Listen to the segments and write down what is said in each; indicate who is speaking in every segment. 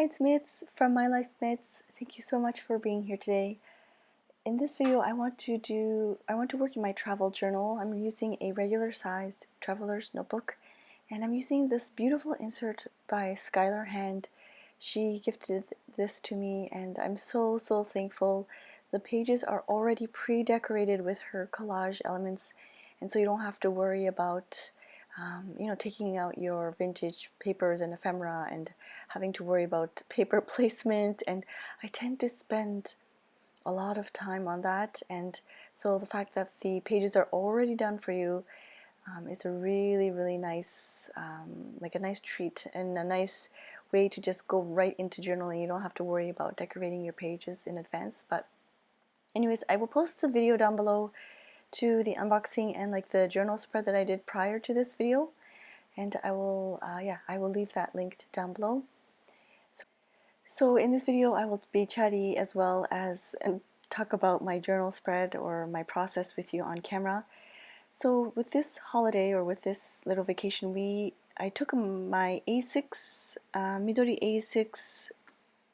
Speaker 1: Hi, it's Mitz from My Life Mitz. Thank you so much for being here today. In this video, I want to work in my travel journal. I'm using a regular sized traveler's notebook, and I'm using this beautiful insert by Skylar Hand. She gifted this to me, and I'm so thankful. The pages are already pre-decorated with her collage elements, and so you don't have to worry about taking out your vintage papers and ephemera and having to worry about paper placement. And I tend to spend a lot of time on that, and so the fact that the pages are already done for you is a really nice, like a nice treat and a nice way to just go right into journaling. You don't have to worry about decorating your pages in advance. But anyways, I will post the video down below to the unboxing and like the journal spread that I did prior to this video, and I will leave that linked down below. So in this video I will be chatty as well as talk about my journal spread or my process with you on camera. So with this holiday or with this little vacation, I took my A6 Midori A6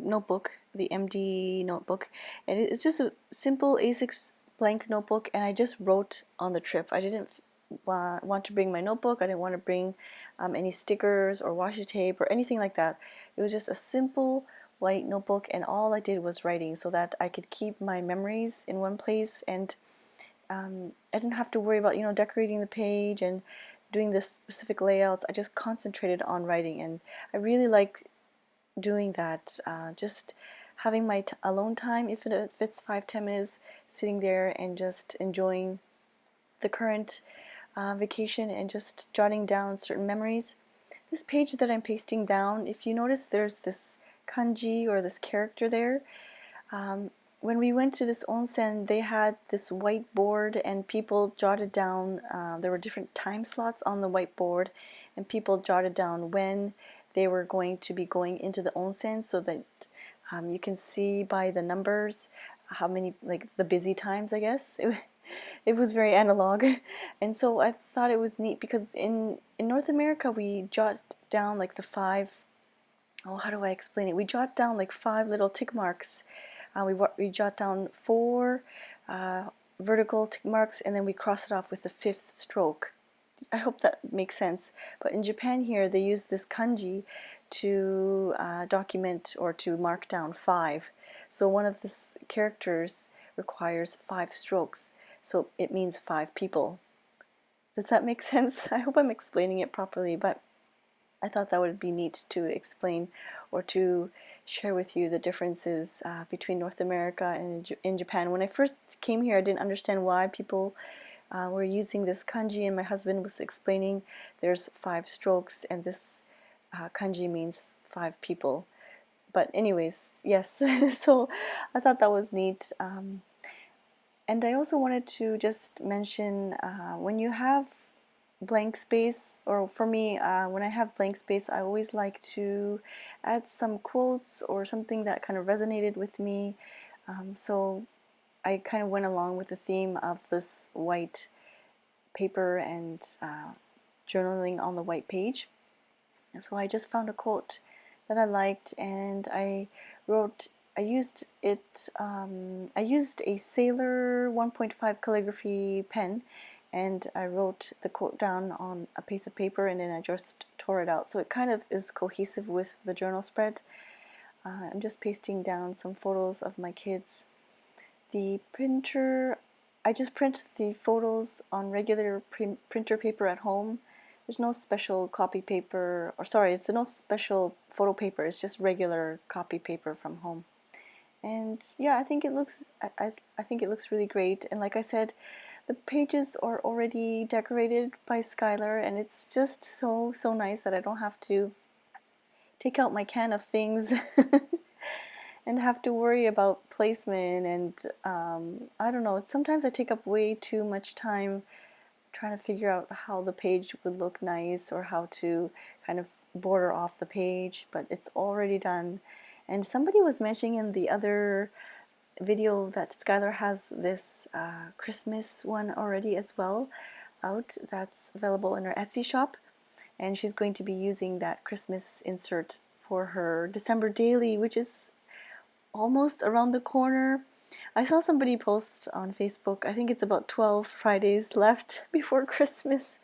Speaker 1: notebook, the MD notebook, and it's just a simple A6 blank notebook, and I just wrote on the trip. I didn't want to bring my notebook. I didn't want to bring any stickers or washi tape or anything like that. It was just a simple white notebook, and all I did was writing so that I could keep my memories in one place, and I didn't have to worry about decorating the page and doing the specific layouts. I just concentrated on writing, and I really like doing that. Just having my alone time, if it's 5-10 minutes, sitting there and just enjoying the current vacation and just jotting down certain memories. This page that I'm pasting down, if you notice, there's this kanji or this character there. When we went to this onsen, they had this whiteboard and people jotted down, there were different time slots on the whiteboard, and people jotted down when they were going to be going into the onsen, so that you can see by the numbers how many, like the busy times, I guess. It was very analog, and so I thought it was neat because in North America we jot down like the five, how do I explain it? We jot down like 5 little tick marks. We jot down 4 vertical tick marks, and then we cross it off with the 5th stroke. I hope that makes sense. But in Japan here, they use this kanji to document or to mark down 5. So one of the characters requires 5 strokes. So it means 5 people. Does that make sense? I hope I'm explaining it properly, but I thought that would be neat to explain or to share with you the differences between North America and in Japan. When I first came here, I didn't understand why people were using this kanji, and my husband was explaining there's 5 strokes, and this kanji means 5 people. But anyways, yes, so I thought that was neat. And I also wanted to just mention when you have blank space, or for me, when I have blank space, I always like to add some quotes or something that kind of resonated with me. So I kind of went along with the theme of this white paper and journaling on the white page. So I just found a quote that I liked, and I used a Sailor 1.5 calligraphy pen, and I wrote the quote down on a piece of paper, and then I just tore it out. So it kind of is cohesive with the journal spread. I'm just pasting down some photos of my kids. The printer, I just print the photos on regular printer paper at home. There's no special copy paper, or sorry, it's no special photo paper. It's just regular copy paper from home. And yeah, I think it looks really great. And like I said, the pages are already decorated by Skylar, and it's just so nice that I don't have to take out my can of things and have to worry about placement. And I don't know, sometimes I take up way too much time trying to figure out how the page would look nice or how to kind of border off the page, but it's already done. And somebody was mentioning in the other video that Skylar has this Christmas one already as well out, that's available in her Etsy shop, and she's going to be using that Christmas insert for her December daily, which is almost around the corner. I saw somebody post on Facebook, I think it's about 12 Fridays left before Christmas.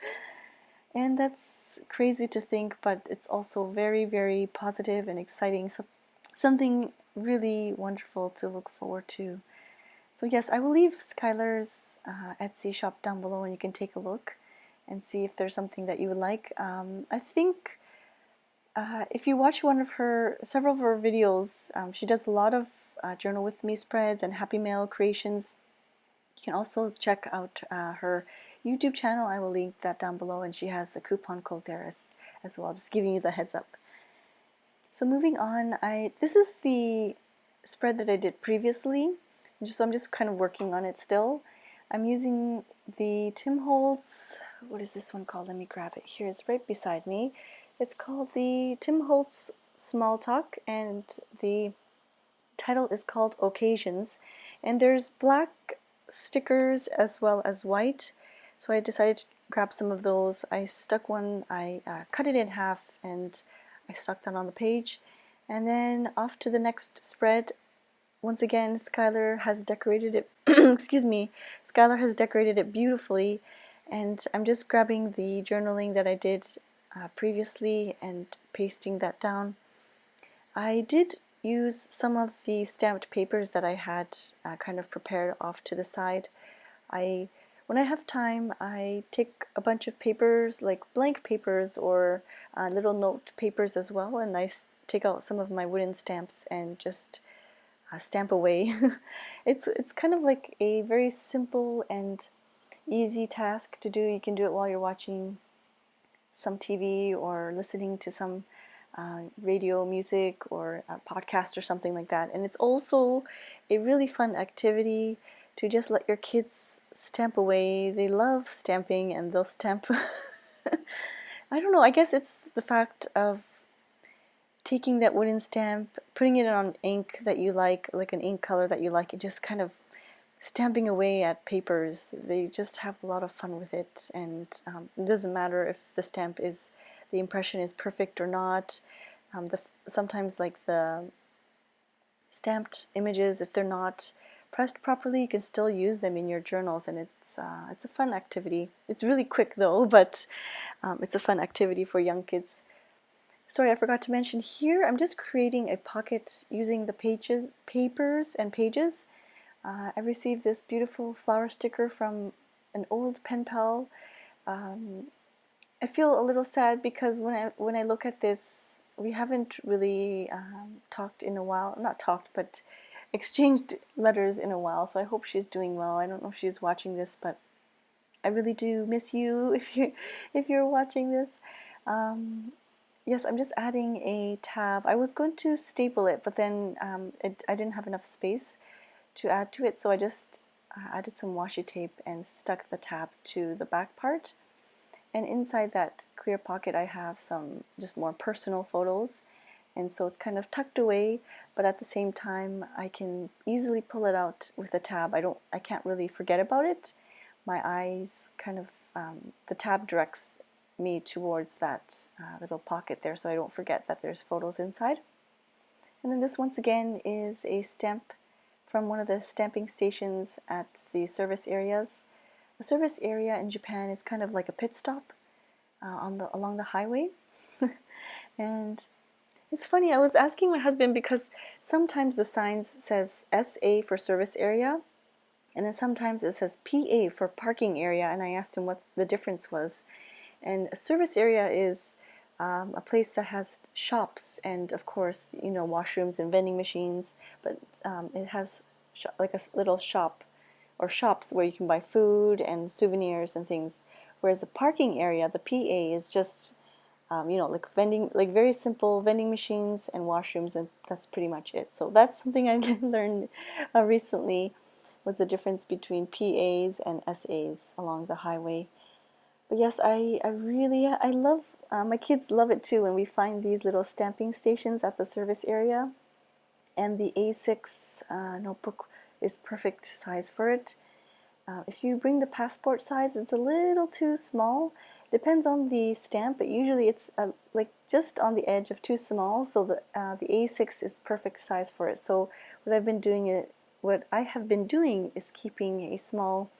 Speaker 1: And that's crazy to think, but it's also very, very positive and exciting. So, something really wonderful to look forward to. So yes, I will leave Skylar's Etsy shop down below and you can take a look and see if there's something that you would like. I think if you watch several of her videos, she does a lot of Journal With Me spreads and Happy Mail creations. You can also check out her YouTube channel. I will link that down below, and she has a coupon code there as well, just giving you the heads up. So moving on, this is the spread that I did previously, so I'm just kind of working on it still. I'm using the Tim Holtz, what is this one called? Let me grab it. Here, it's right beside me. It's called the Tim Holtz Small Talk, and the title is called Occasions. And there's black stickers as well as white, so I decided to grab some of those. I stuck one, I cut it in half, and I stuck that on the page. And then off to the next spread. Once again, Skylar has decorated it excuse me, Skylar has decorated it beautifully, and I'm just grabbing the journaling that I did previously and pasting that down. I did use some of the stamped papers that I had kind of prepared off to the side. When I have time, I take a bunch of papers, like blank papers or little note papers as well, and I take out some of my wooden stamps and just stamp away. It's kind of like a very simple and easy task to do. You can do it while you're watching some TV or listening to some radio music or a podcast or something like that. And it's also a really fun activity to just let your kids stamp away. They love stamping, and they'll stamp. I don't know, I guess it's the fact of taking that wooden stamp, putting it on ink that you like an ink color that you like, and just kind of stamping away at papers. They just have a lot of fun with it, and it doesn't matter if the impression is perfect or not. Sometimes like the stamped images, if they're not pressed properly, you can still use them in your journals, and it's a fun activity. It's really quick though, but it's a fun activity for young kids. Sorry, I forgot to mention here, I'm just creating a pocket using the papers and pages. I received this beautiful flower sticker from an old pen pal. I feel a little sad because when I look at this, we haven't really talked in a while. Not talked, but exchanged letters in a while. So I hope she's doing well. I don't know if she's watching this, but I really do miss you if you're watching this. Yes, I'm just adding a tab. I was going to staple it, but then I didn't have enough space to add to it, so I just added some washi tape and stuck the tab to the back part. And inside that clear pocket I have some just more personal photos, and so it's kind of tucked away, but at the same time I can easily pull it out with a tab. I can't really forget about it. My eyes kind of, the tab directs me towards that little pocket there, so I don't forget that there's photos inside. And then this once again is a stamp from one of the stamping stations at the service areas. A service area in Japan is kind of like a pit stop along the highway. And it's funny, I was asking my husband because sometimes the signs says SA for service area, and then sometimes it says PA for parking area, and I asked him what the difference was. And a service area is a place that has shops and, of course, you know, washrooms and vending machines, but it has like a little shop or shops where you can buy food and souvenirs and things. Whereas the parking area, the PA, is just you know, like very simple vending machines and washrooms, and that's pretty much it. So that's something I learned recently, was the difference between PAs and SAs along the highway. But yes, I love, my kids love it too when we find these little stamping stations at the service area. And the A6 notebook is perfect size for it. If you bring the passport size, it's a little too small. Depends on the stamp, but usually it's like just on the edge of too small, so the A6 is perfect size for it. So what I have been doing is keeping a small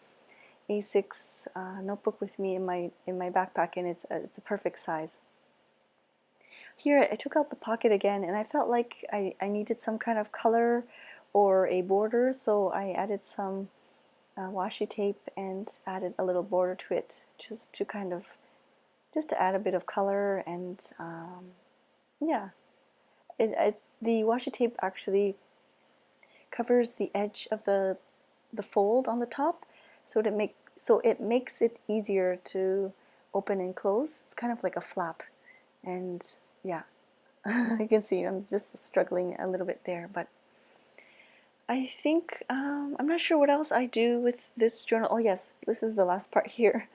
Speaker 1: A6 notebook with me in my backpack, and it's a perfect size. Here I took out the pocket again, and I felt like I needed some kind of color or a border, so I added some washi tape and added a little border to it, just to add a bit of color. And yeah, the washi tape actually covers the edge of the fold on the top, so it makes it easier to open and close. It's kind of like a flap, and yeah, you can see I'm just struggling a little bit there, but I think I'm not sure what else I do with this journal. Oh yes, this is the last part here.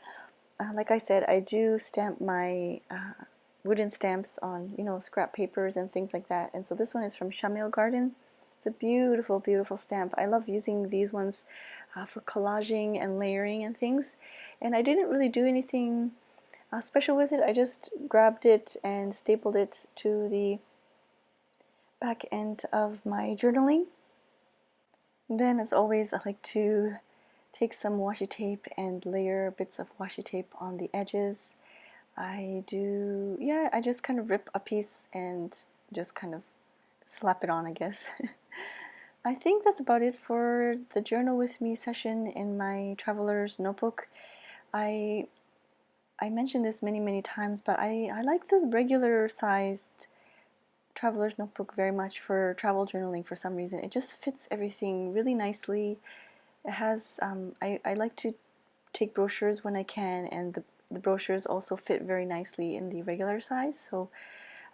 Speaker 1: Like I said, I do stamp my wooden stamps on, scrap papers and things like that. And so this one is from Chamel Garden. It's a beautiful, beautiful stamp. I love using these ones for collaging and layering and things. And I didn't really do anything special with it. I just grabbed it and stapled it to the back end of my journaling. Then, as always, I like to take some washi tape and layer bits of washi tape on the edges. I just kind of rip a piece and just kind of slap it on, I guess. I think that's about it for the journal with me session in my traveler's notebook. I mentioned this many, many times, but I like this regular sized traveler's notebook very much for travel journaling for some reason. It just fits everything really nicely. It has, I like to take brochures when I can, and the brochures also fit very nicely in the regular size, so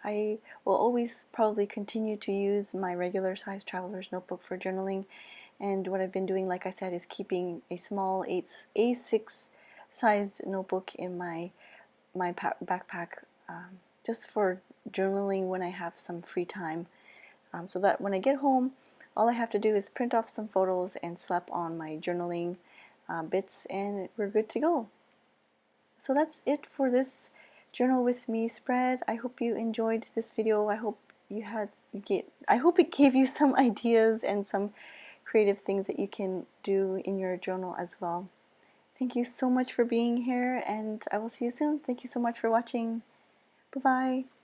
Speaker 1: I will always probably continue to use my regular size traveler's notebook for journaling. And what I've been doing, like I said, is keeping a small A6 sized notebook in my backpack, just for journaling when I have some free time, so that when I get home, all I have to do is print off some photos and slap on my journaling bits, and we're good to go. So that's it for this journal with me spread. I hope you enjoyed this video. I hope I hope it gave you some ideas and some creative things that you can do in your journal as well. Thank you so much for being here, and I will see you soon. Thank you so much for watching. Bye-bye.